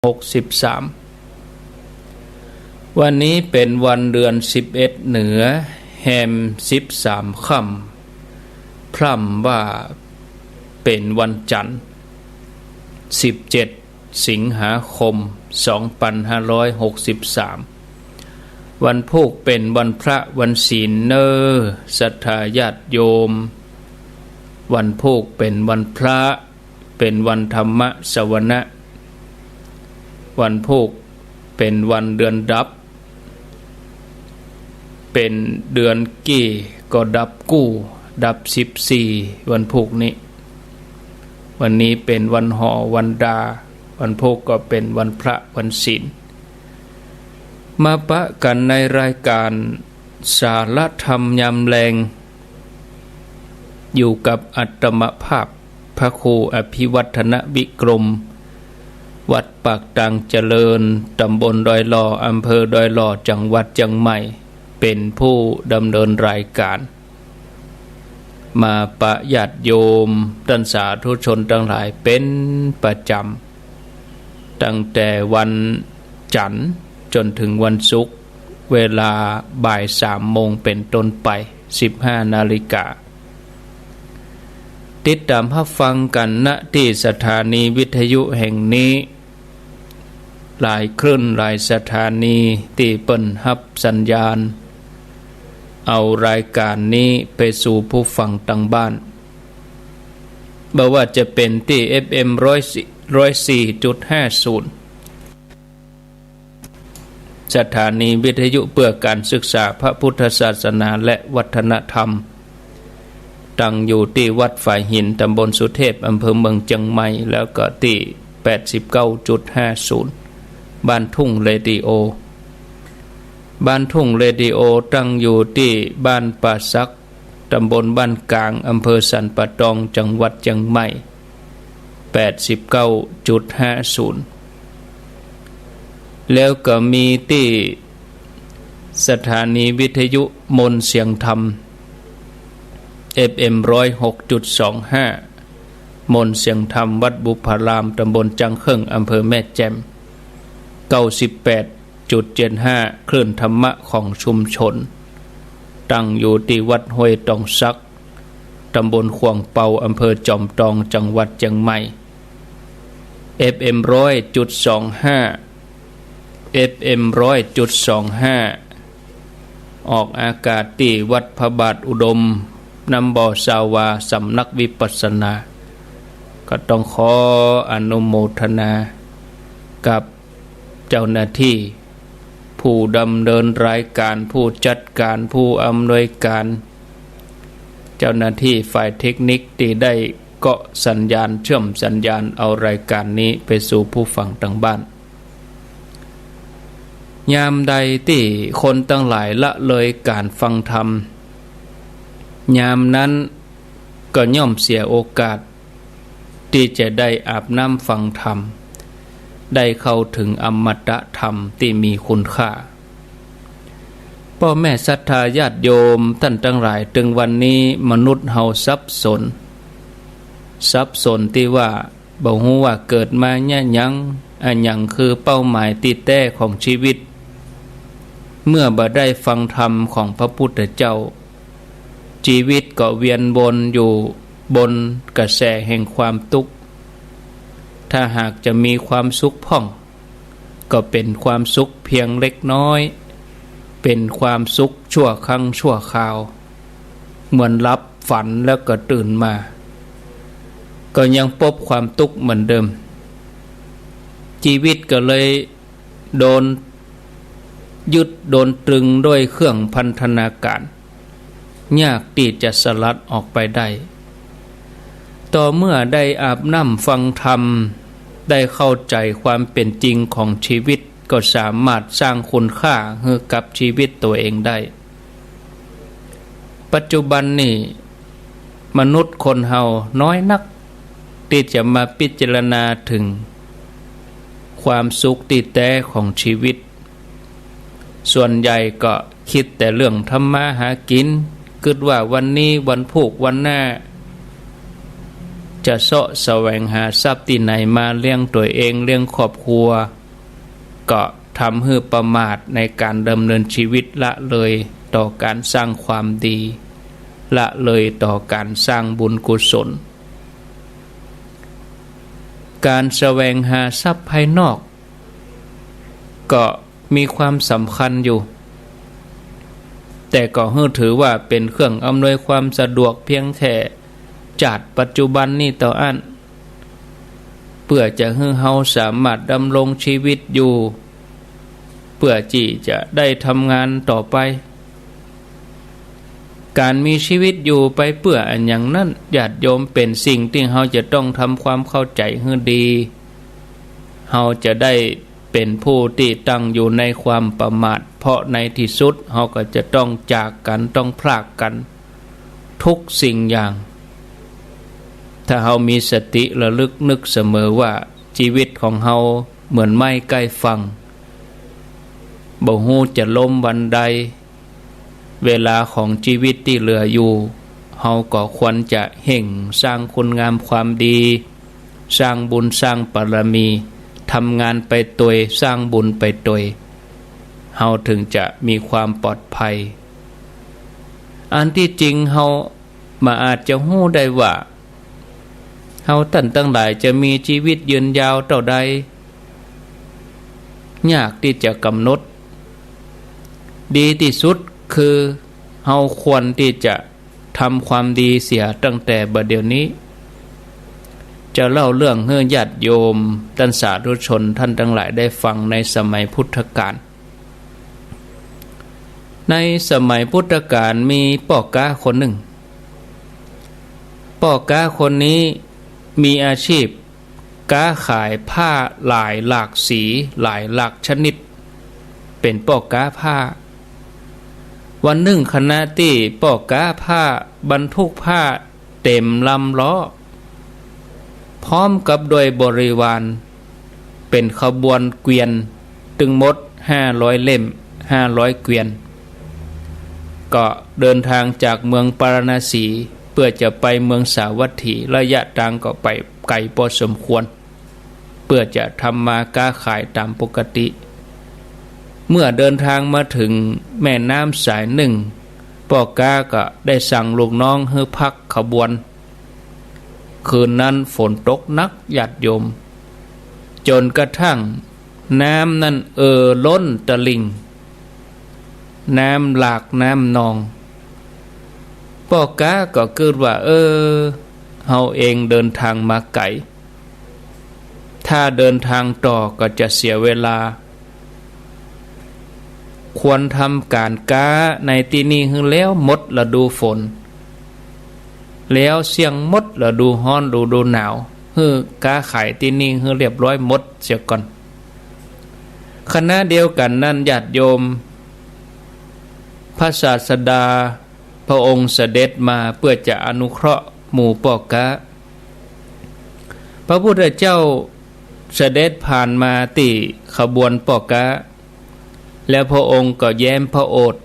วันนี้เป็นวันเดือน11เหนือแฮม13ค่ำพร่ำว่าเป็นวันจันทร์17สิงหาคม2563วันพุธเป็นวันพระวันศีลเนอศรัทธาญาติโยมวันพุธเป็นวันพระเป็นวันธรรมสวนะวันพุธเป็นวันเดือนดับเป็นเดือนกี่ก็ดับกู้ดับ14วันพุธนี้วันนี้เป็นวันหอวันดาวันพุธก็เป็นวันพระวันศีลมาปะกันในรายการสารธรรมยามแลงอยู่กับอัตมภาพพระครูอภิวัฒนวิกรมวัดปากตังเจริญตำบลดอยหล่ออำเภอดอยหล่อจังหวัดเชียงใหม่เป็นผู้ดำเนินรายการมาปะญาติโยมท่านสาธุชนทั้งหลายเป็นประจำตั้งแต่วันจันทร์จนถึงวันศุกร์เวลาบ่าย3 โมงเป็นต้นไป15 นาฬิกาติดตามรับฟังกันณที่สถานีวิทยุแห่งนี้หลายคลื่นหลายสถานีที่เปิ้นรับสัญญาณเอารายการนี้ไปสู่ผู้ฟังทางบ้านบ่ว่าจะเป็นที่ FM 104.50 สถานีวิทยุเพื่อการศึกษาพระพุทธศาสนาและวัฒนธรรมตั้งอยู่ที่วัดฝ่ายหินตำบลสุเทพอำเภอเมืองเชียงใหม่แล้วก็ที่ 89.50 บ้านทุ่งเรดิโอบ้านทุ่งเรดิโอตั้งอยู่ที่บ้านป่าซักตำบลบ้านกลางอำเภอสันป่าตองจังหวัดเชียงใหม่ 89.50 แล้วก็มีที่สถานีวิทยุมนต์เสียงธรรม FM 106.25 มนต์เสียงธรรมวัดบุพารามตำบลจังเครื่องอำเภอแม่แจ่ม 98.75 คลื่นธรรมะของชุมชนตั้งอยู่ที่วัดห้วยตองซักตำบลขวางเปาอำเภอจอมทองจังหวัดเชียงใหม่ FM 100.25 FM 100.25 ออกอากาศที่วัดพระบาทอุดมนำบ่อสาวาสำนักวิปัสสนาก็ต้องขออนุโมทนากับเจ้าหน้าที่ผู้ดำเนินรายการผู้จัดการผู้อำนวยการเจ้าหน้าที่ฝ่ายเทคนิคที่ได้เกาะสัญญาณเชื่อมสัญญาณเอารายการนี้ไปสู่ผู้ฟังทางบ้านยามใดที่คนทั้งหลายละเลยการฟังธรรมยามนั้นก็ย่อมเสียโอกาสที่จะได้อาบน้ำฟังธรรมได้เข้าถึงอมตะธรรมที่มีคุณค่าพ่อแม่ศรัทธาญาติโยมท่านทั้งหลายถึงวันนี้มนุษย์เฮาสับสนที่ว่าบ่ฮู้ว่าเกิดมาเนี่ยหยังอันหยังคือเป้าหมายที่แท้ของชีวิตเมื่อบ่ได้ฟังธรรมของพระพุทธเจ้าชีวิตก็เวียนวนอยู่บนกระแสแห่งความทุกข์ถ้าหากจะมีความสุขพ่องก็เป็นความสุขเพียงเล็กน้อยเป็นความสุขชั่วครั้งชั่วคราวเหมือนหลับฝันแล้วก็ตื่นมาก็ยังพบความทุกข์เหมือนเดิมชีวิตก็เลยโดนยึดโดนตรึงด้วยเครื่องพันธนาการยากที่จะสลัดออกไปได้ต่อเมื่อได้อาบน้ำฟังธรรมได้เข้าใจความเป็นจริงของชีวิตก็สามารถสร้างคุณค่าให้กับชีวิตตัวเองได้ปัจจุบันนี้มนุษย์คนเฮาน้อยนักที่จะมาพิจารณาถึงความสุขที่แท้ของชีวิตส่วนใหญ่ก็คิดแต่เรื่องทำมาหากินคิดว่าวันนี้วันพุธวันหน้า จะเสาะแสวงหาทรัพย์ที่ไหนมาเลี้ยงตัวเองเลี้ยงครอบครัวก็ทำให้ประมาทในการดำเนินชีวิตละเลยต่อการสร้างความดีละเลยต่อการสร้างบุญกุศลการแสวงหาทรัพย์ภายนอกก็มีความสำคัญอยู่แต่ก็ถือว่าเป็นเครื่องอำนวยความสะดวกเพียงแค่จัดปัจจุบันนี้ต่ออันเพื่อจะให้เฮาสามารถดำรงชีวิตอยู่เพื่อที่จะได้ทำงานต่อไปการมีชีวิตอยู่ไปเพื่ออันอย่างนั้นญาติโยมเป็นสิ่งที่เฮาจะต้องทำความเข้าใจให้ดีเฮาจะได้เป็นผู้ที่ตั้งอยู่ในความประมาทเพราะในที่สุดเฮาก็จะต้องจากกันต้องพรากกันทุกสิ่งอย่างถ้าเฮามีสติระลึกนึกเสมอว่าชีวิตของเฮาเหมือนไม้ใกล้ฝั่งบ่ฮู้จะล้มวันใดเวลาของชีวิตที่เหลืออยู่เฮาก็ควรจะเห่งสร้างคุณงามความดีสร้างบุญสร้างบารมีทำงานไปตัวสร้างบุญไปตัวเฮาถึงจะมีความปลอดภัยอันที่จริงเฮามาอาจจะฮู้ได้ว่าเฮาท่านทั้งหลายจะมีชีวิตยืนยาวเท่าใดยากที่จะกำหนดดีที่สุดคือเฮาควรที่จะทำความดีเสียตั้งแต่บัดเดี๋ยวนี้จะเล่าเรื่องให้ญาติโยมท่านสาธุชนท่านทั้งหลายได้ฟังในสมัยพุทธกาลในสมัยพุทธกาลมีพ่อค้าคนหนึ่งพ่อค้าคนนี้มีอาชีพค้าขายผ้าหลายหลากสีหลายหลากชนิดเป็นพ่อค้าผ้าวันหนึ่งคณะที่พ่อค้าผ้าบรรทุกผ้าเต็มลำล้อพร้อมกับโดยบริวารเป็นขบวนเกวียนถึงหมด500เล่ม500เกวียนก็เดินทางจากเมืองปาราณสีเพื่อจะไปเมืองสาวัตถีระยะทางก็ไปไกลพอสมควรเพื่อจะทำมาค้าขายตามปกติเมื่อเดินทางมาถึงแม่น้ำสายหนึ่งพ่อค้าก็ได้สั่งลูกน้องให้พักขบวนคืนนั้นฝนตกหนักญาติโยมจนกระทั่งน้ำนั้นล้นตลิ่งน้ำหลากน้ำนองพ่อค้าก็คิดว่าเฮาเองเดินทางมาไกลถ้าเดินทางต่อก็จะเสียเวลาควรทำการค้าในที่นี้ให้แล้วหมดฤดูฝนแล้วเสียงหมดฤดูร้อนฤดูหนาวให้ค้าขายที่นี่ให้เรียบร้อยหมดเสียก่อนคณะเดียวกันนั้นญาติโยมพระศาสดาพระองค์เสด็จมาเพื่อจะอนุเคราะห์หมู่พ่อค้าพระพุทธเจ้าเสด็จผ่านมาที่ขบวนพ่อค้าแล้วพระองค์ก็แย้มพระโอษฐ์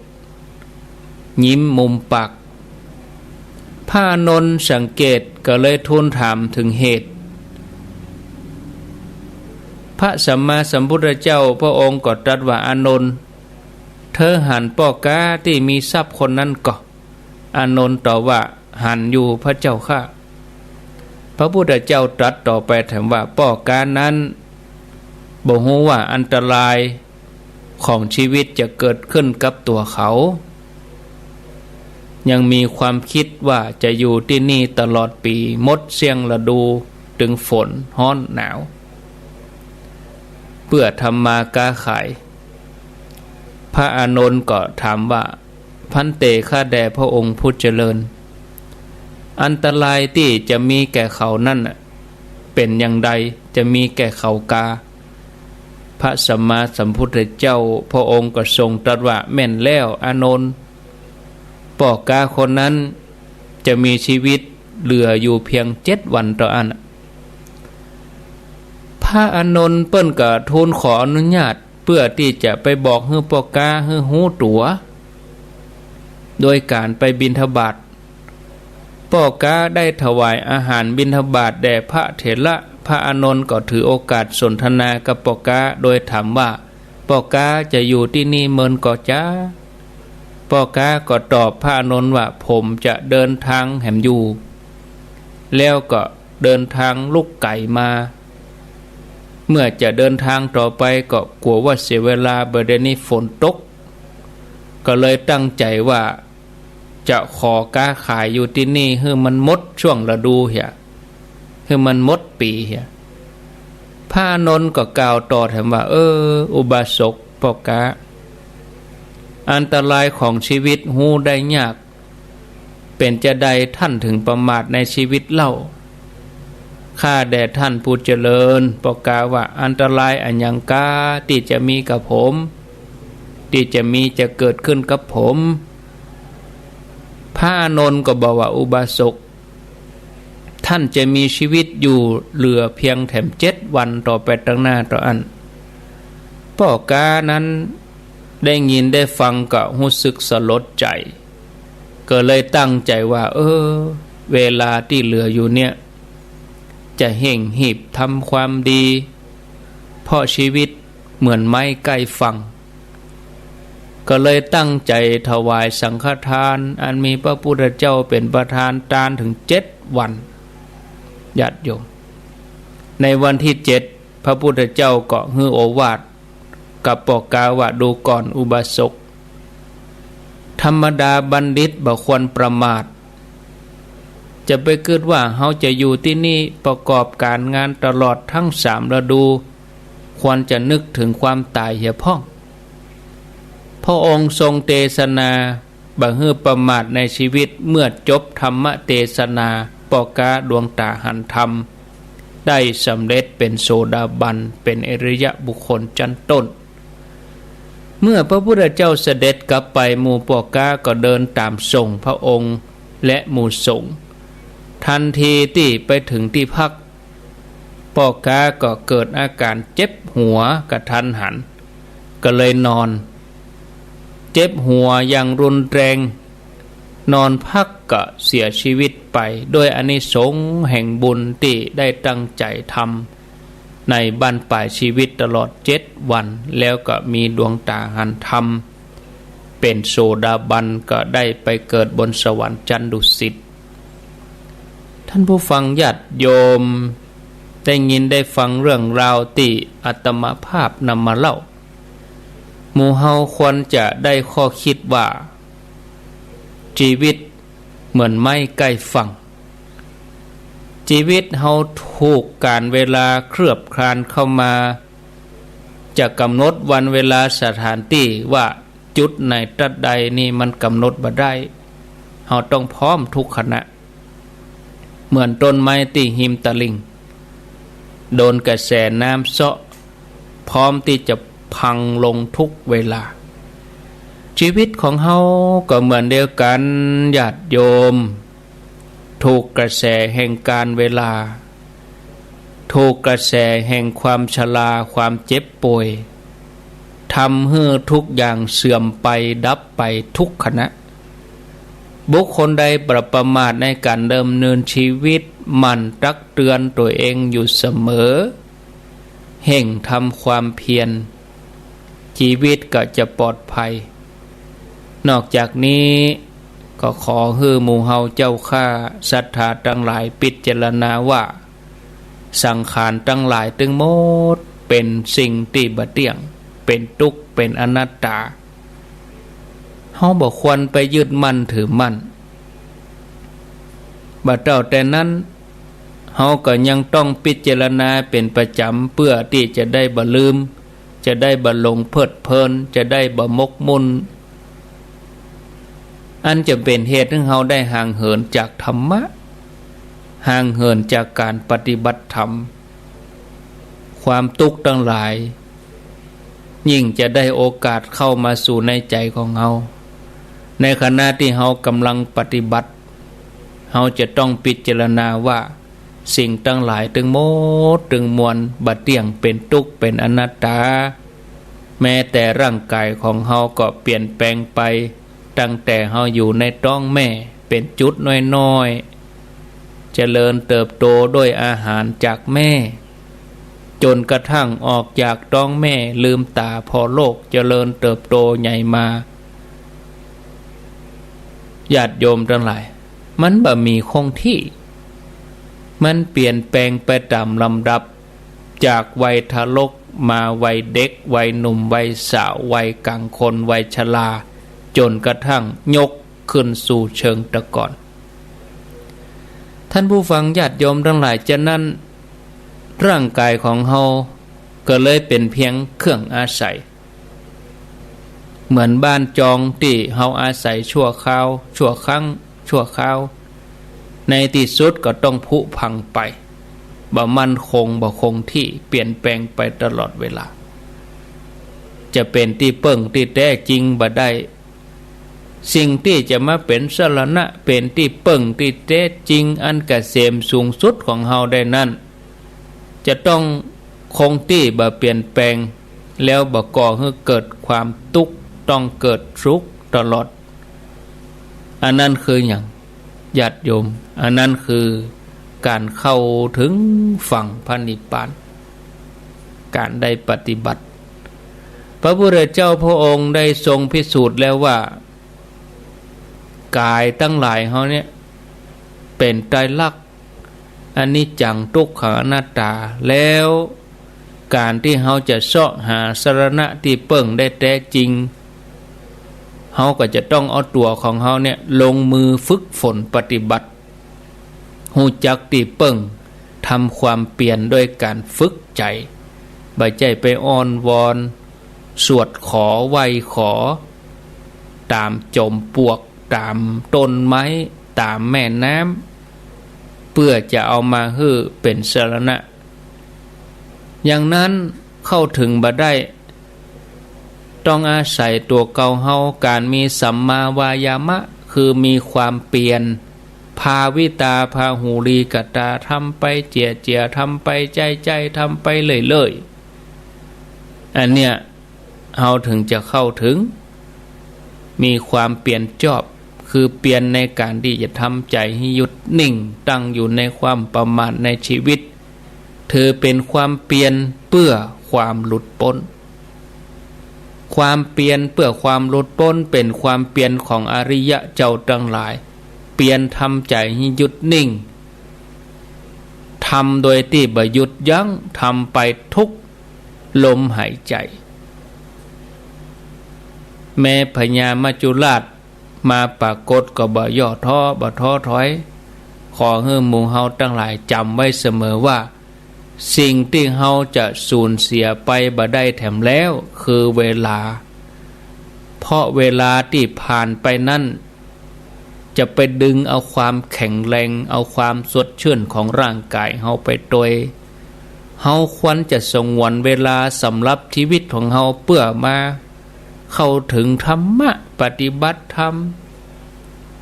ยิ้มมุมปากพระอานนท์สังเกตก็เลยทูลถามถึงเหตุพระสัมมาสัมพุทธเจ้าพระองค์ก็ตรัสว่าอานนท์เธอหันพ่อค้าที่มีทรัพย์คนนั้นก็อานนท์ตอบว่าหันอยู่พระเจ้าข้าพระพุทธเจ้าตรัสต่อไปถามว่าพ่อค้านั้นบ่ฮู้ว่าอันตรายของชีวิตจะเกิดขึ้นกับตัวเขายังมีความคิดว่าจะอยู่ที่นี่ตลอดปีมดเสียงฤดูถึงฝนร้อนหนาวเพื่อทำมาค้าขายพระอานนท์ก็ถามว่าพันเตข้าแด่พระองค์ผู้เจริญอันตรายที่จะมีแก่เขานั่นเป็นอย่างใดจะมีแก่เขากาพระสัมมาสัมพุทธเจ้าพระองค์ก็ทรงตรัสว่าแม่นแล้วอานนท์พ่อค้าคนนั้นจะมีชีวิตเหลืออยู่เพียง7 วันต่ออันพระอานนท์เปิ้นก็ทูลขออนุญาตเพื่อที่จะไปบอกให้พ่อค้าให้ฮู้ตัวโดยการไปบิณฑบาตพ พ่อกาได้ถวายอาหารบิณฑบาตแด่พระเถระพระอานนท์ก็ถือโอกาสสนทนากับพ่อกาโดยถามว่าพ่อกาจะอยู่ที่นี่เมินก่อจ้าพ่อกาก็ตอบพระอานนท์ว่าผมจะเดินทางแหมอยู่แล้วก็เดินทางลุกไก่มาเมื่อจะเดินทางต่อไปก็กลัวว่าเสียเวลาเดี๋ยวนี้ฝนตกก็เลยตั้งใจว่าจะขอกาขายอยู่ที่นี่ให้มันหมดช่วงฤดูเหี่ยให้มันหมดปีเหี่ยพระอานนท์ก็กล่าวต่อถามว่าอุบาสกพ่อกาอันตรายของชีวิตหูได้ยากเป็นจะใดท่านถึงประมาทในชีวิตเล่าข้าแด่ท่านผู้เจริญพ่อกาว่าอันตรายอันยังกาที่จะมีกับผมที่จะเกิดขึ้นกับผมพระอานนท์ก็บอกว่าอุบาสกท่านจะมีชีวิตอยู่เหลือเพียงแถม7 วันต่อไปตั้งหน้าต่ออันพ่อกานั้นได้ยินได้ฟังก็รู้สึกสลดใจก็เลยตั้งใจว่าเวลาที่เหลืออยู่เนี่ยจะเห่งหีบทำความดีเพราะชีวิตเหมือนไม้ใกล้ฝั่งก็เลยตั้งใจถวายสังฆทานอันมีพระพุทธเจ้าเป็นประธานทานถึง7 วันญาติโยมในวันที่7พระพุทธเจ้าก็ให้โอวาทกับพ่อกาว่าดูก่อนอุบาสกธรรมดาบัณฑิตบ่ควรประมาทจะไปคิดว่าเขาจะอยู่ที่นี่ประกอบการงานตลอดทั้ง3 ฤดูควรจะนึกถึงความตายเหี่ยพ่องพระองค์ทรงเทศนาบ่ให้ประมาทในชีวิตเมื่อจบธรรมเทศนาพ่อกาดวงตาหันธรรมได้สำเร็จเป็นโสดาบันเป็นอริยบุคคลชั้นต้นเมื่อพระพุทธเจ้าเสด็จกลับไปหมู่พ่อกาก็เดินตามส่งพระองค์และหมู่สงฆ์ทันทีที่ไปถึงที่พักพ่อกาก็เกิดอาการเจ็บหัวกระทันหันก็เลยนอนเจ็บหัวอย่างรุนแรงนอนพักก็เสียชีวิตไปด้วยอานิสงส์แห่งบุญที่ได้ตั้งใจทำในบั้นปลายชีวิตตลอด7 วันแล้วก็มีดวงตาหันธรรมเป็นโสดาบันก็ได้ไปเกิดบนสวรรค์ชั้นดุสิตท่านผู้ฟังญาติโยมได้ยินได้ฟังเรื่องราวที่อาตมาภาพนำมาเล่าหมู่เฮาควรจะได้ข้อคิดว่าชีวิตเหมือนไม้ใกล้ฝั่งชีวิตเฮาถูกการเวลาเคลือบคลานเข้ามาจะกำหนดวันเวลาสถานที่ว่าจุดไหนตัดใดนี่มันกำหนดบ่ได้เฮาต้องพร้อมทุกขณะเหมือนต้นไม้ที่หิมตะลิงโดนกระแสน้ำเซาะพร้อมที่จะพังลงทุกเวลาชีวิตของเฮาก็เหมือนเดียวกันญาติโยมถูกกระแสแห่งการเวลาถูกกระแสแห่งความชราความเจ็บป่วยทำให้ทุกอย่างเสื่อมไปดับไปทุกขณะบุคคลใดประมาทในการดำเนินชีวิตมันตักเตือนตัวเองอยู่เสมอเห่งทำความเพียรชีวิตก็จะปลอดภัยนอกจากนี้ก็ขอให้หมู่เฮาเจ้าข้าศรัทธาทั้งหลายพิจารณาว่าสังขารทั้งหลายทั้งหมดเป็นสิ่งที่บ่เที่ยงเป็นทุกข์เป็นอนัตตาเฮาบ่ควรไปยึดมั่นถือมั่นบ่เท่าแต่นั้นเฮาก็ยังต้องพิจารณาเป็นประจำเพื่อที่จะได้บ่ลืมจะได้บ่หลงเพลิดเพลินจะได้บ่มกมุ่นอันจะเป็นเหตุให้เฮาได้ห่างเหินจากธรรมะห่างเหินจากการปฏิบัติธรรมความทุกข์ทั้งหลายยิ่งจะได้โอกาสเข้ามาสู่ในใจของเฮาในขณะที่เฮากำลังปฏิบัติเฮาจะต้องพิจารณาว่าสิ่งทั้งหลายทั้งหมดทั้งมวลบ่เที่ยงเป็นทุกข์เป็นอนัตตาแม้แต่ร่างกายของเฮาก็เปลี่ยนแปลงไปตั้งแต่เฮาอยู่ในท้องแม่เป็นจุดน้อย เจริญเติบโตด้วยอาหารจากแม่จนกระทั่งออกจากท้องแม่ลืมตาพอโลกเจริญเติบโตใหญ่มาญาติโยมทั้งหลายมันบ่มีคงที่มันเปลี่ยนแปลงไปตามลำดับจากวัยทารกมาวัยเด็กวัยหนุ่มวัยสาววัยกลางคนวัยชราจนกระทั่งยกขึ้นสู่เชิงตะกอนท่านผู้ฟังญาติโยมทั้งหลายฉะนั้นร่างกายของเฮาก็เลยเป็นเพียงเครื่องอาศัยเหมือนบ้านจองที่เฮาอาศัยชั่วคราวชั่วครั้งชั่วคราวในที่สุดก็ต้องผุพังไปบ่มั่นคงบ่คงที่เปลี่ยนแปลงไปตลอดเวลาจะเป็นที่เปิ้งที่แท้จริงบ่ได้สิ่งที่จะมาเป็นสรณะเป็นที่เปิ้งที่แท้จริงอันเกษมสูงสุดของเฮาได้นั้นจะต้องคงที่บ่เปลี่ยนแปลงแล้วบ่ก่อให้เกิดความทุกข์ต้องเกิดทุกข์ตลอดอันนั้นคืออย่างญาติโยมอันนั้นคือการเข้าถึงฝั่งพระนิพพานการได้ปฏิบัติพระพุทธเจ้าพระองค์ได้ทรงพิสูจน์แล้วว่ากายตั้งหลายเขาเนี่ยเป็นไตรลักษณ์อนิจจังทุกขังอนัตตาแล้วการที่เขาจะเสาะหาสรณะที่เปิ้งได้แท้จริงเขาก็จะต้องเอาตัวของเขาเนี่ยลงมือฝึกฝนปฏิบัติหูจักตีเปิ้งทำความเปลี่ยนโดยการฝึกใจบ่ใจไปอ้อนวอนสวดขอไหว้ขอตามจมปลวกตามต้นไม้ตามแม่น้ำเพื่อจะเอามาฮื้อเป็นสรณะอย่างนั้นเข้าถึงบ่ได้ต้องอาศัยตัวเก่าเฮาการมีสัมมาวายามะคือมีความเปลี่ยนภาวิตาภาหูรีกตาทำไปเจียเจียทำไปใจทำไปเลยอันเนี้ยเฮาถึงจะเข้าถึงมีความเปลี่ยนจอบคือเปลี่ยนในการที่จะทำใจให้หยุดนิ่งตั้งอยู่ในความประมาทในชีวิตเธอเป็นความเปลี่ยนเพื่อความหลุดพ้นความเปลี่ยนเพื่อความหลุดพ้นเป็นความเปลี่ยนของอริยะเจ้าทั้งหลายเปลี่ยนทำใจให้หยุดนิ่งทำโดยที่บ่หยุดยั้งทำไปทุกลมหายใจแม้พญามัจจุราชมาปรากฏก็บ่ย่อท้อบ่ท้อถอยขอให้หมู่เฮาทั้งหลายจำไว้เสมอว่าสิ่งที่เฮาจะสูญเสียไปบ่ได้แถมแล้วคือเวลาเพราะเวลาที่ผ่านไปนั้นจะไปดึงเอาความแข็งแรงเอาความสดชื่นของร่างกายเฮาไปโดยเฮาควรจะสงวนเวลาสำหรับชีวิตของเฮาเพื่อมาเข้าถึงธรรมะปฏิบัติธรรม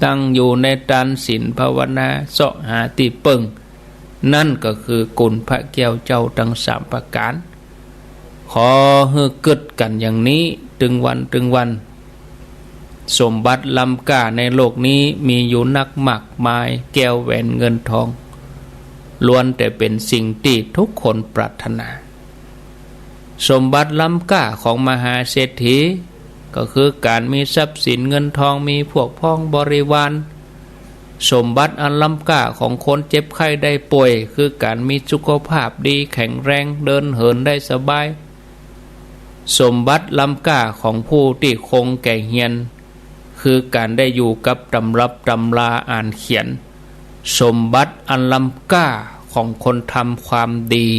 ตั้งอยู่ในทานศีลภาวนาเสาะหาที่เปิ้งนั่นก็คือกุลพระแก้วเจ้าทั้ง3ประการขอให้เกิดกันอย่างนี้ถึงวันสมบัติล้ำค่าในโลกนี้มีอยู่นักมากมายแก้วแหวนเงินทองล้วนแต่เป็นสิ่งที่ทุกคนปรารถนาสมบัติล้ำค่าของมหาเศรษฐีก็คือการมีทรัพย์สินเงินทองมีพวกพ้องบริวารสมบัติอันล้ำค่าของคนเจ็บไข้ได้ป่วยคือการมีสุขภาพดีแข็งแรงเดินเหินได้สบายสมบัติล้ำค่าของผู้ที่คงแก่เฮียนคือการได้อยู่กับตำรับตำราอ่านเขียนสมบัติอันล้ำค่าของคนทำความดี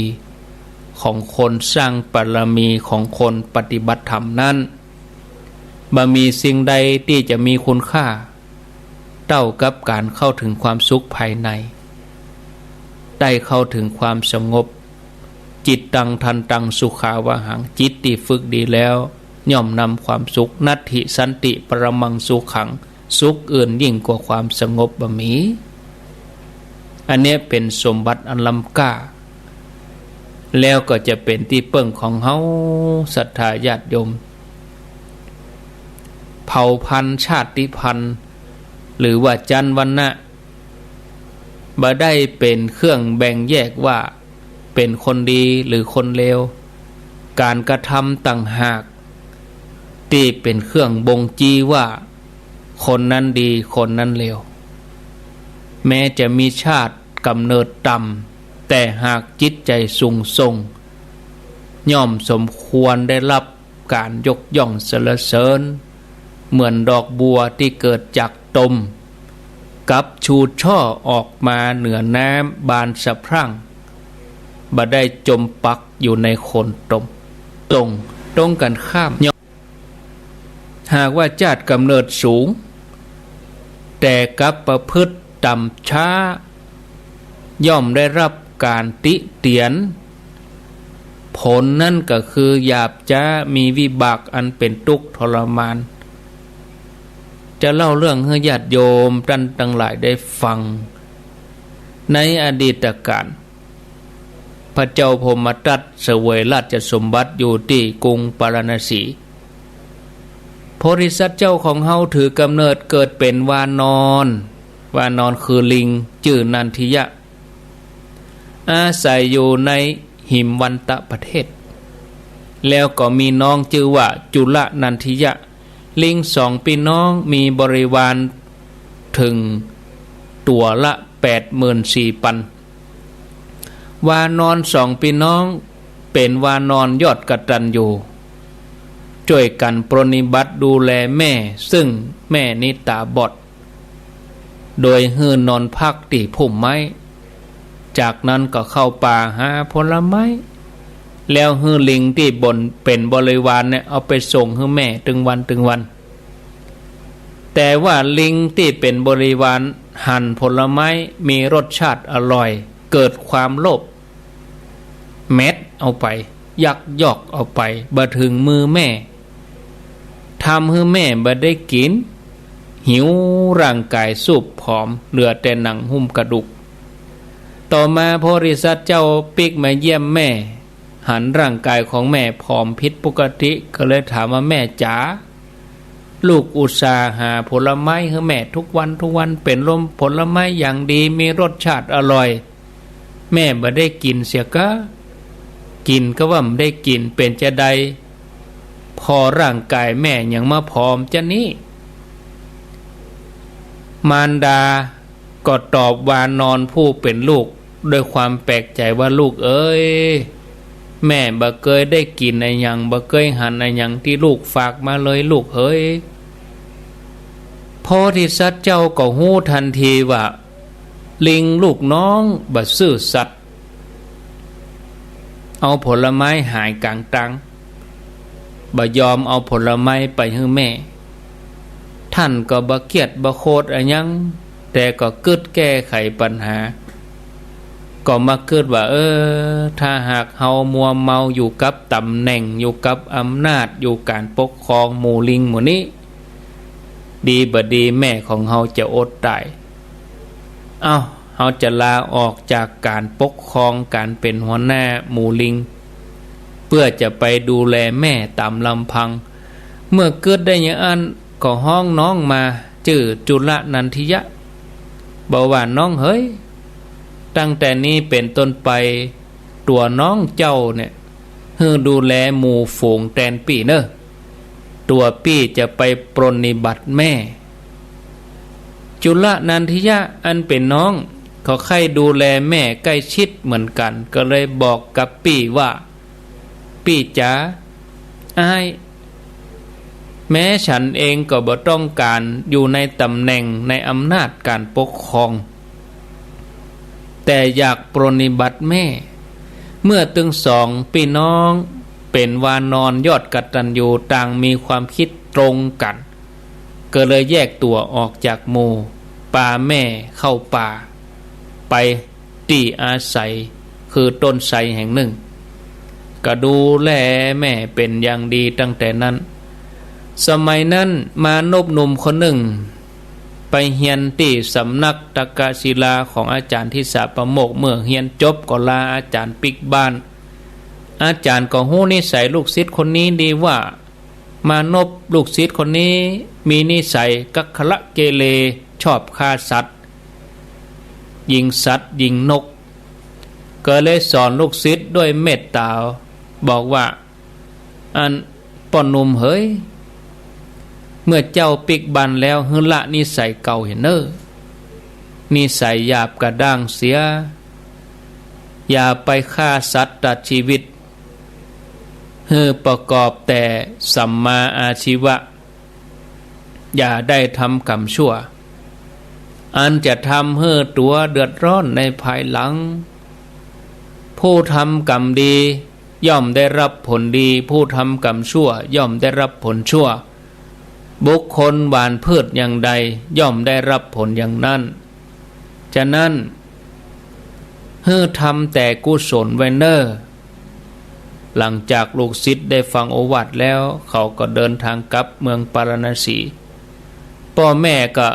ของคนสร้างบารมีของคนปฏิบัติธรรมนั้นบ่มีสิ่งใดที่จะมีคุณค่าเท่ากับการเข้าถึงความสุขภายในได้เข้าถึงความสงบจิตตังทันตังสุขาวหังจิตที่ฝึกดีแล้วย่อมนำความสุขนัตถิสันติปรมังสุขังสุขอื่นยิ่งกว่าความสงบบ่มีอันนี้เป็นสมบัติอันล้ำค่าแล้วก็จะเป็นที่เปิ้งของเฮาศรัทธาญาติโยมเผ่าพันธุ์ชาติพันธุ์หรือว่าจันวรรณะ บ่ได้เป็นเครื่องแบ่งแยกว่าเป็นคนดีหรือคนเลวการกระทำต่างหากที่เป็นเครื่องบ่งชี้ว่าคนนั้นดีคนนั้นเลวแม้จะมีชาติกำเนิดต่ำแต่หากจิตใจสูงส่งย่อมสมควรได้รับการยกย่องสรรเสริญเหมือนดอกบัวที่เกิดจากตมกับชูช่อออกมาเหนือน้ำบานสะพรั่งบ่ได้จมปักอยู่ในโคนตมตรงกันข้ามหากว่าชาติกำเนิดสูงแต่กับประพฤติต่ำช้าย่อมได้รับการติเตียนผลนั่นก็คือหยาบจ้ามีวิบากอันเป็นทุกข์ทรมานจะเล่าเรื่องให้ญาติโยมท่านทั้งหลายได้ฟังในอดีตกาลพระเจ้าพมทัตเสวยราชสมบัติอยู่ที่กรุงปาราณสีโพธิสัตว์เจ้าของเฮาถือกำเนิดเกิดเป็นวานอนคือลิงชื่อนันทิยะอาศัยอยู่ในหิมวันตะประเทศแล้วก็มีน้องชื่อว่าจุลนันทิยะลิงสองพี่น้องมีบริวารถึงตัวละ 84,000 วานอนสองพี่น้องเป็นวานอนยอดกตัญญูช่วยกันปรนนิบัติดูแลแม่ซึ่งแม่นิตาบอดโดยหื้อนอนพักที่พุ่มไม้จากนั้นก็เข้าป่าหาผลไม้แล้วหื้อลิงที่บนเป็นบริวารเนี่ยเอาไปส่งให้แม่ถึงวันแต่ว่าลิงที่เป็นบริวารหั่นผลไม้มีรสชาติอร่อยเกิดความโลภเม็ดเอาไปยักยอกเอาไปบ่ถึงมือแม่ทำให้แม่บ่ได้กินหิวร่างกายสูบผอมเหลือแต่หนังหุ้มกระดูกต่อมาโพธิสัตว์เจ้าปิกมาเยี่ยมแม่หันร่างกายของแม่ผอมผิดปกติก็เลยถามว่าแม่จ๋าลูกอุตส่าห์หาผลไม้ให้แม่ทุกวันเป็นลมผลไม้อย่างดีมีรสชาติอร่อยแม่บ่ได้กินเสียก็กินก็ว่าไม่ได้กินเป็นจะใดพอร่างกายแม่ยังมาผอมจะนี้มารดาก็ตอบวานอนผู้เป็นลูกด้วยความแปลกใจว่าลูกเอ้ยแม่บ่เคยได้กินอะไรอย่างบ่เคยหันอะไรอย่างที่ลูกฝากมาเลยลูกเฮ้ยโพธิสัตว์เจ้าก็หู้ทันทีว่าลิงลูกน้องบ่ซื่อสัตย์เอาผลไม้หายกลางตังบ่ยอมเอาผลไม้ไปให้แม่ท่านก็บ่เครียดบ่โคตรอะยังแต่ก็กึดแก้ไขปัญหาก็มาเกิดว่าถ้าหากเฮามัวเมาอยู่กับตำแหน่งอยู่กับอำนาจอยู่การปกครองหมู่ลิงหมู่นี้ดีบ่ดีแม่ของเฮาจะอดตายเฮาจะลาออกจากการปกครองการเป็นหัวหน้าหมู่ลิงเพื่อจะไปดูแลแม่ตามลำพังเมื่อเกิดได้อย่างนั้นก็ห้องน้องมาชื่อจุลนันทิยะบอกว่าน้องเฮ้ยตั้งแต่นี้เป็นต้นไปตัวน้องเจ้าเนี่ยดูแลหมู่ฝูงแตนปี่เนอะตัวปี่จะไปปรนนิบัติแม่จุลนันทิยะอันเป็นน้องเขาใครดูแลแม่ใกล้ชิดเหมือนกันก็เลยบอกกับปี่ว่าปี่จ๋าอ้ายแม้ฉันเองก็บ่ต้องการอยู่ในตำแหน่งในอำนาจการปกครองแต่อยากปรนนิบัติแม่เมื่อตึงสองพี่น้องเป็นวานอนยอดกตัญญูต่างมีความคิดตรงกันก็เลยแยกตัวออกจากหมู่ป่าแม่เข้าป่าไปที่อาศัยคือต้นไทรแห่งหนึ่งก็ดูแลแม่เป็นอย่างดีตั้งแต่นั้นสมัยนั้นมานพหนุ่มคนหนึ่งไปเฮียนที่สำนักตกศิลาของอาจารย์ทิสาประโมกเมื่อเฮียนจบก็ลาอาจารย์ปิกบ้านอาจารย์ก็หู้นิสัยลูกศิษย์คนนี้ดีว่ามานพลูกศิษย์คนนี้มีนิสัยกักขละเกเรชอบฆ่าสัตว์ ยิงสัตว์ยิงนกก็เลยสอนลูกศิษย์ด้วยเมตตาบอกว่าอันป้อนนุ่มเฮ้ยเมื่อเจ้าปิกบันแล้วฮึละนิสัยเก่าเห็นเนอนิสัยหยาบกระด้างเสียอย่าไปฆ่าสัตว์ตัดชีวิตประกอบแต่สัมมาอาชีวะอย่าได้ทำกรรมชั่วอันจะทำให้ตัวเดือดร้อนในภายหลังผู้ทำกรรมดีย่อมได้รับผลดีผู้ทำกรรมชั่วย่อมได้รับผลชั่วบุคคลหว่านพืชอย่างใดย่อมได้รับผลอย่างนั้นฉะนั้นทำแต่กุศลไว้เนอหลังจากลูกศิษย์ได้ฟังโอวาทแล้วเขาก็เดินทางกลับเมืองปาราณสีพ่อแม่ก็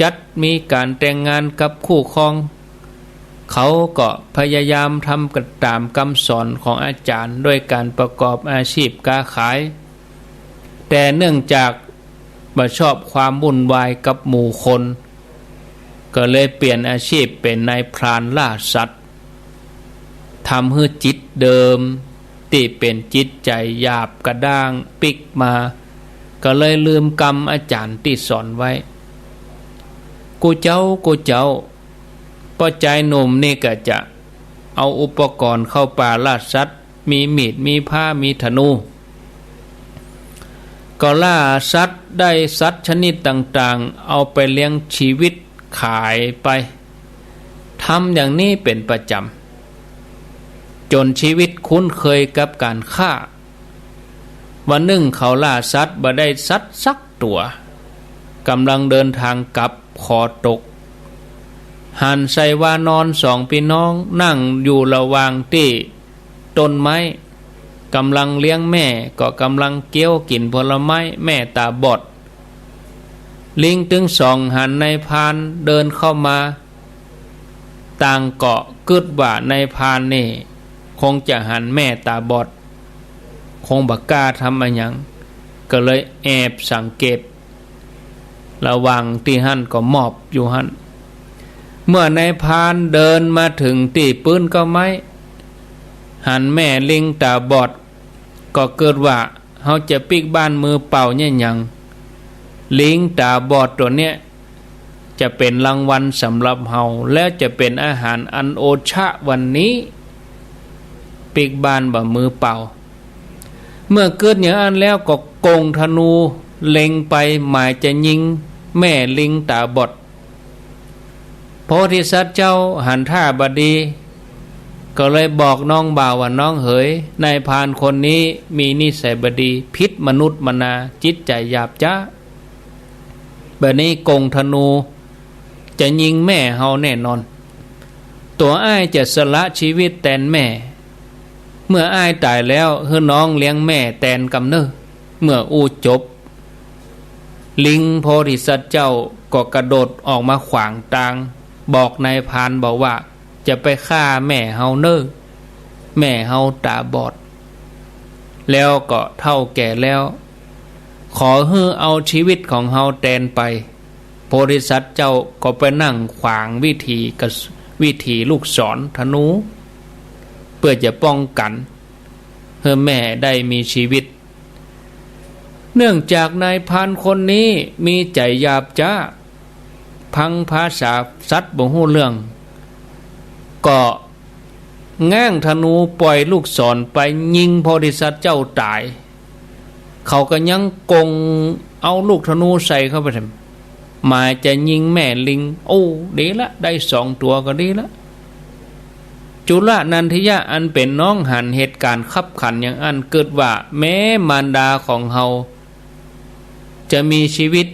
จัดมีการแต่งงานกับคู่ครองเขาก็พยายามทำกันตามคำสอนของอาจารย์ด้วยการประกอบอาชีพค้าขายแต่เนื่องจากบ่ชอบความวุ่นวายกับหมู่คนก็เลยเปลี่ยนอาชีพเป็นนายพรานล่าสัตว์ทำให้จิตเดิมที่เป็นจิตใจหยาบกระด้างปิกมาก็เลยลืมกรรมอาจารย์ที่สอนไว้กูเจ้าพอใจหนุ่มนี่ก็จะเอาอุปกรณ์เข้าป่าล่าสัตว์มีมีดมีผ้ามีธนูก็ล่าสัตว์ได้สัตว์ชนิดต่างๆเอาไปเลี้ยงชีวิตขายไปทำอย่างนี้เป็นประจำจนชีวิตคุ้นเคยกับการฆ่าวันหนึ่งเขาล่าสัตว์บ่ได้สัตว์สักตัวกำลังเดินทางกลับคอตกหันใส่ว่านอนสองพี่น้องนั่งอยู่ระหว่างที่ต้นไม้กำลังเลี้ยงแม่ก็กำลังเกี้ยวกินผลไม้แม่ตาบอดลิงถึงสองหันในพานเดินเข้ามาต่างเกาะกึดว่าในพานนี่คงจะหันแม่ตาบอดคงบักกล้าทำอะไรอย่างก็เลยแอบสังเกตระวังที่หันก็มอบอยู่หันเมื่อในพานเดินมาถึงที่ปืนก็ไม้หันแม่ลิงตาบอดก็เกิดว่าเขาจะปิกบ้านมือเปล่าเนี่ยยังลิงตาบอดตัวเนี้ยจะเป็นรางวัลสำหรับเฮาแล้วจะเป็นอาหารอันโอชะวันนี้ปิกบ้านบ่มือเปล่าเมื่อเกิดอย่างนั้นแล้วก็กงธนูเล็งไปหมายจะยิงแม่ลิงตาบอดโพธิสัตว์เจ้าหันท่าบดีก็เลยบอกน้องบ่าวว่าน้องเหยนายพรานคนนี้มีนิสัยบดีพิษมนุษย์มนาจิตใจหยาบจ้าแบบนี้กงธนูจะยิงแม่เฮาแน่นอนตัวอ้ายจะสละชีวิตแทนแม่เมื่ออ้ายตายแล้วให้น้องเลี้ยงแม่แทนกำเนิดเมื่ออู้จบลิงโพธิสัตว์เจ้าก็กระโดดออกมาขวางทางบอกนายพรานบอกว่าจะไปฆ่าแม่เฮาเนอแม่เฮาตาบอดแล้วก็เฒ่าแก่แล้วขอให้เอาชีวิตของเฮาแทนไปโพธิสัตว์เจ้าก็ไปนั่งขวางวิธีลูกศรธนูเพื่อจะป้องกันให้แม่ได้มีชีวิตเนื่องจากนายพรานคนนี้มีใจหยาบจ้าพังภาษาสัตว์บ่ฮู้เรื่องก็ง้างธนูปล่อยลูกศรไปยิงโพธิสัตว์เจ้าตายเขาก็ยังกงเอาลูกธนูใส่เข้าไปทำหมายจะยิงแม่ลิงโอ้ดีละได้2 ตัวก็ดีละจุลนันทิยะอันเป็นน้องหันเหตุการณ์ขับขันอย่างอันเกิดว่าแม้มารดาของเฮาจะมีชีวิต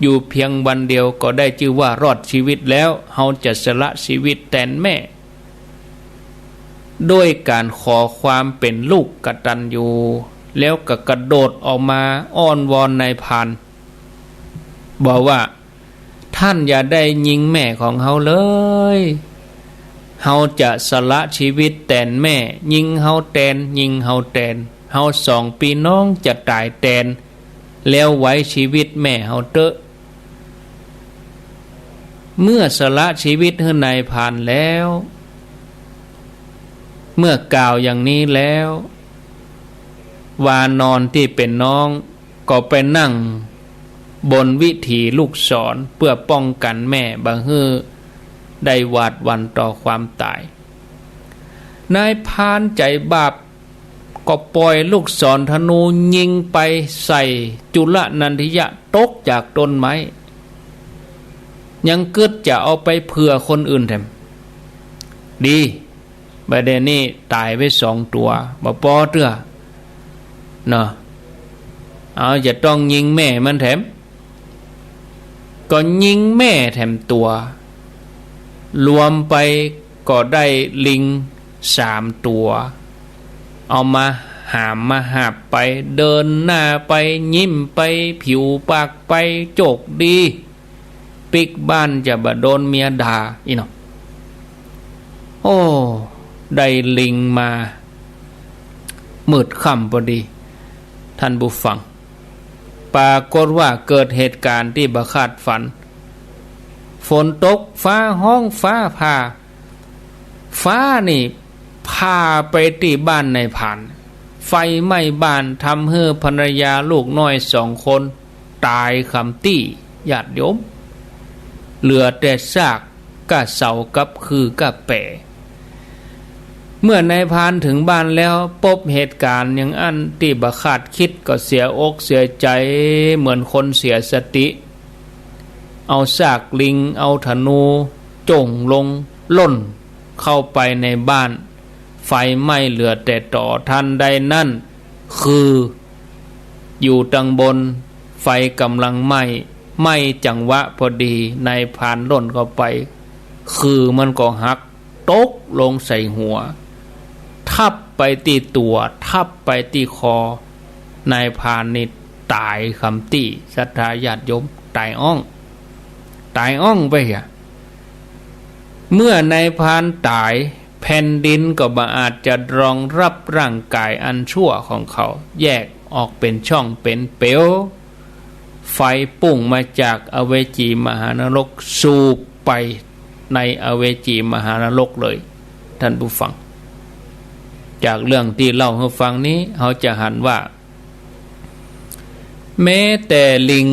อยู่เพียงวันเดียวก็ได้ชื่อว่ารอดชีวิตแล้วเฮาจะสละชีวิตแทนแม่ด้วยการขอความเป็นลูกกตัญญูแล้วก็กระโดดออกมาอ้อนวอนนายพรานบอกว่าท่านอย่าได้ยิงแม่ของเฮาเลยเฮาจะสละชีวิตแทนแม่ยิงเฮาแทนยิงเฮาแทนเฮา2 พี่น้องจะตายแทนแล้วไว้ชีวิตแม่เฮาเตอะ เมื่อสละชีวิตให้นายพรานแล้วเมื่อกล่าวอย่างนี้แล้ววานอนที่เป็นน้องก็ไปนั่งบนวิถีลูกศรเพื่อป้องกันแม่บางฮื้อได้หวาดหวั่นต่อความตายนายพรานใจบาปก็ปล่อยลูกศรธนูยิงไปใส่จุลนันทิยะตกจากต้นไม้ยังกึดจะเอาไปเผื่อคนอื่นแถมดีประเด็นนี้ตายไป2 ตัวบ่พอเตื้อเนาะเอาจะต้องยิงแม่มันแถมก็ยิงแม่แถมตัวรวมไปก็ได้ลิง3 ตัวเอามาหามมาหาบไปเดินหน้าไปยิ้มไปผิวปากไปโจกดีปิกบ้านจะบ่โดนเมียด่าอีเนาะโอ้ได้ลิงมามืดค่ำพอดีท่านผู้ฟังปรากฏว่าเกิดเหตุการณ์ที่บ่คาดฝันฝนตกฟ้าห้องฟ้าผ่าฟ้านี่พาไปที่บ้านนายพรานไฟไหม้บ้านทำให้ภรรยาลูกน้อย2 คนตายคำตี้ญาติโยมเหลือแต่ซากกะเสากับคือกะแปะเมื่อนายพรานถึงบ้านแล้วพบเหตุการณ์อย่างอันที่บ่คาดคิดก็เสียอกเสียใจเหมือนคนเสียสติเอาซากลิงเอาธนูจ่งลงล่นเข้าไปในบ้านไฟไหม้เหลือแต่ต่อทันใดนั่นคืออยู่ตังบนไฟกำลังไหม้จังหวะพอดีนายพรานล่นเข้าไปคือมันก็หักตกลงใส่หัวทับไปที่ตัวทับไปที่คอนายพรานนี่ตายคำตี้ศรัทธาญาติโยมตายอ่องไปอ่ะเมื่อนายพรานตายแผ่นดินก็บ่อาจจะรองรับร่างกายอันชั่วของเขาแยกออกเป็นช่องเป็นเปลวไฟปุ่งมาจากอเวจีมหานรกสูบไปในอเวจีมหานรกเลยท่านผู้ฟังจากเรื่องที่เล่าให้ฟังนี้เขาจะหันว่าแม้แต่ลิง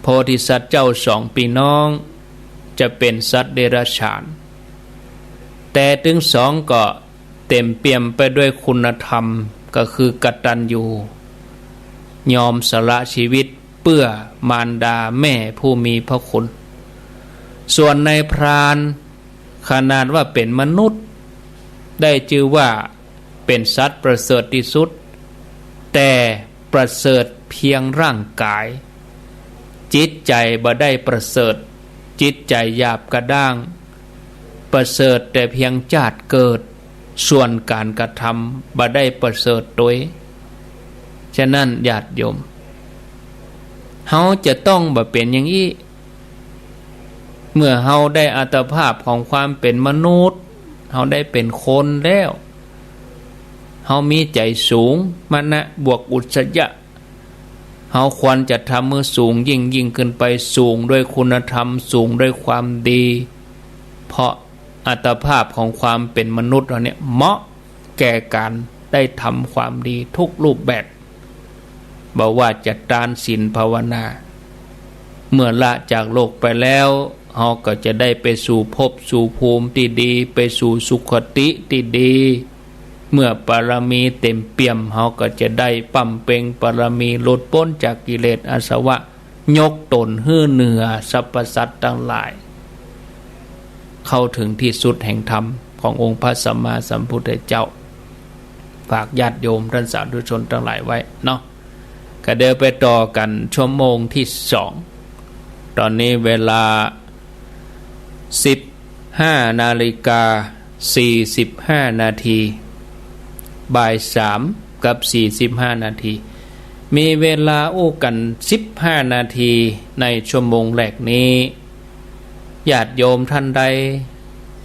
โพธิสัตว์เจ้า2 พี่น้องจะเป็นสัตว์เดรัจฉานแต่ถึง2ก็เต็มเปี่ยมไปด้วยคุณธรรมก็คือกตัญญูยอมสละชีวิตเพื่อมารดาแม่ผู้มีพระคุณส่วนนายพรานขนาดว่าเป็นมนุษย์ได้ชื่อว่าเป็นสัตว์ประเสริฐที่สุดแต่ประเสริฐเพียงร่างกายจิตใจบ่ได้ประเสริฐจิตใจหยาบกระด้างประเสริฐแต่เพียงชาติเกิดส่วนการกระทำบ่ได้ประเสริฐโดยฉะนั้นญาติโยมเฮาจะต้องบ่เป็นอย่างนี้เมื่อเฮาได้อัตภาพของความเป็นมนุษย์เฮาได้เป็นคนแล้วเฮามีใจสูงมณะบวกอุสยะเฮาควรจะทำมือสูงยิ่งขึ้นไปสูงด้วยคุณธรรมสูงด้วยความดีเพราะอัตภาพของความเป็นมนุษย์เราเนี่ยเหมาะแก่การได้ทำความดีทุกรูปแบบบ่ว่าจะทานศีลภาวนาเมื่อละจากโลกไปแล้วเฮาก็จะได้ไปสู่ภพสู่ภูมิที่ดีไปสู่สุคติที่ดีเมื่อบารมีเต็มเปี่ยมเฮาก็จะได้ปั่มเป่งบารมีหลุดพ้นจากกิเลสอาสวะยกตนหื้อเหนือสรรพสัตว์ทั้งหลายเข้าถึงที่สุดแห่งธรรมขององค์พระสัมมาสัมพุทธเจ้าฝากญาติโยมท่านสาธุชนทั้งหลายไว้เนาะก็เดินไปต่อกันชั่วโมงที่2ตอนนี้เวลา15:45 นาทีบ่าย3:45 นาทีมีเวลาอู้กัน15 นาทีในชั่วโมงแรกนี้ญาติโยมท่านใด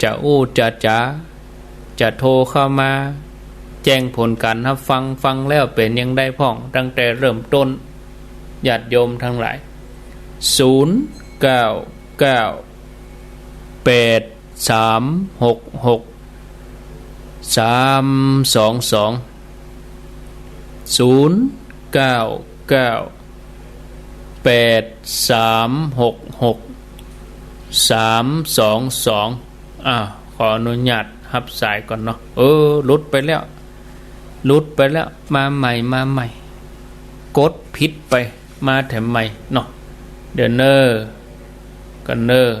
จะอู้จะโทรเข้ามาแจ้งผลการรับฟังแล้วเป็นยังได้พ่องตั้งแต่เริ่มต้นญาติโยมทั้งหลาย0 9 ขออนุญาตรับสายก่อนเนาะหลุดไปแล้วมาใหม่กดผิดไปมาแถมใหม่เนาะเดี๋ยวกันเนอร์